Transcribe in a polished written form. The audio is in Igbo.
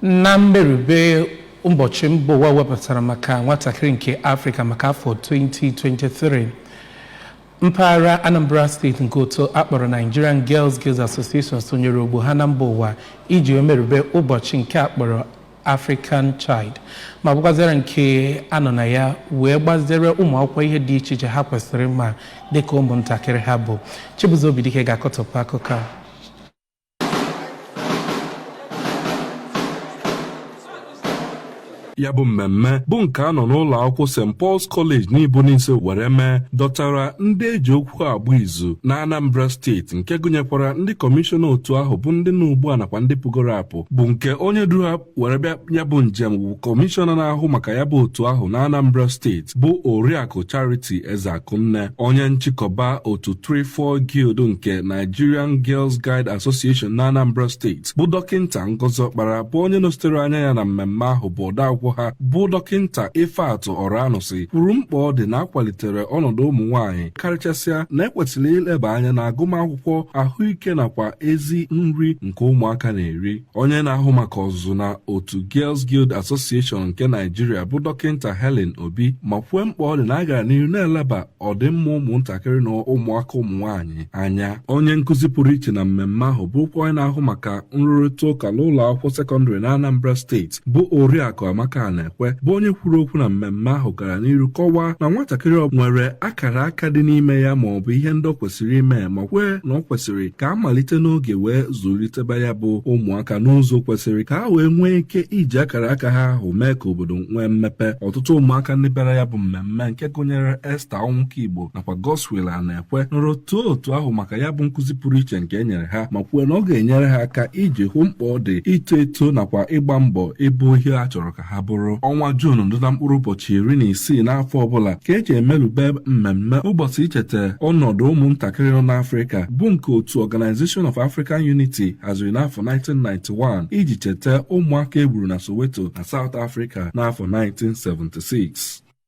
na mmerube ụbọchị mba ụwa wepụtara maka nwatakịrị nke Afrika maka afọ 2023. Mpaghara Anambra steeti nke otu akpọrọ Nigerian Girls Association sonyere ogbo ha na mba ụwa iji merube ụbọchị nke akpọrọ African Child ma bụkwazara nke anọ na ya wee gbazere ụmụ akwụkwọ ihe dị iche iche ha kwesịrị ma dịka ụmụntakịrị ha bụ. Chibuzo Obidike ga-akọtọpụ akụkọ a. Ya bụ mmemme bụ nke a nọ n'ụlọ akwụkwọ St. Paul's College n'Ibonisi were mee dọtara ndị eji okwu agba izu na Anambra steeti nke gụnyekwara ndị kọmishọna otu ahụ bụ ndị nọ ugbu a nakwa ndị pụgoro apụ bụ nke onye du ha were bịa ya bụ njem bụ kọmishọna na-ahụ maka ya bụ otu ahụ na Anambra steeti bụ Oriakụ Charity Ezeakunne, onye nchịkọba otu 3-4 Guild nke Nigerian Girls Guide Association na Anambra steeti bụ dọkịnta Ngozi Ọkpara bụ onye nọsitere anya ya na mmemme ahụ bụ odeakwụkwọ ha bụ dọkịnta Ifeatụ Ọranụsị kwuru mkpa ọ dị na akwalitere ọnọdụ ụmụ nwaanyị karịchasịa na ekwesịrị ileba anya na agụmakwụkwọ, ahụike nakwa ezi nri nke ụmụaka na-eri. Onye na-ahụ maka ọzụzụ na otu Girls Guild Association nke Nigeria bụ dọkịnta Helen Obi ma kwue mkpa ọ dị na a gara n'ihu na-eleba ọdịmma ụmụntakịrị na ụmụaka ụmụ nwaanyị anya. Onye nkụzi pụrụ iche na mmemme ahụ bụkwa onye na-ahụ maka nrụrịta ụka n'ụlọ akwụkwọ sekọndịrị na Anambra steeti bụ Oriakụ Amaka na-ekwe bụ onye kwuru okwu na mmemme ahụ gara n'iru kọwaa na nwatakịrị ọ nwere akara aka dị n'ime ya ma ọ bụ ihe ndị ọ kwesịrị ime ma kwee na ọ kwesịrị ka a malite n'oge wee zụliteba ya bụ ụmụaka n'ụzọ kwesịrị ka ha wee nwee ike iji akara aka ha ahụ mee ka obodo nwee mmepe. Ọtụtụ ụmụaka ndị bịara ya bụ mmemme nke gụnyere Esther Onwuka nakwa Godswill a na-ekwe nọrọ too otu ahụ maka ya bụ nkụzi pụrụ iche nke e nyere ha ma kwue na ọ ga-enyere ha aka iji hụ mkpa ọ dị ito eto nakwa ịgba mbọ ịbụ ihe a chọrọ ka ha bụrụ. Ọnwa Juun ndụda mkpụrụ ụbọchị 16 n'afọ ọbụla ka eji emelube mmemme ụbọchị icheta ọnọdụ ụmụntakịrị nọ n'Afrịka bụ nke otu Organization of African Unity haziri n'afọ 1991 iji cheta ụmụaka egburu na Soweto na South Africa n'afọ 1976.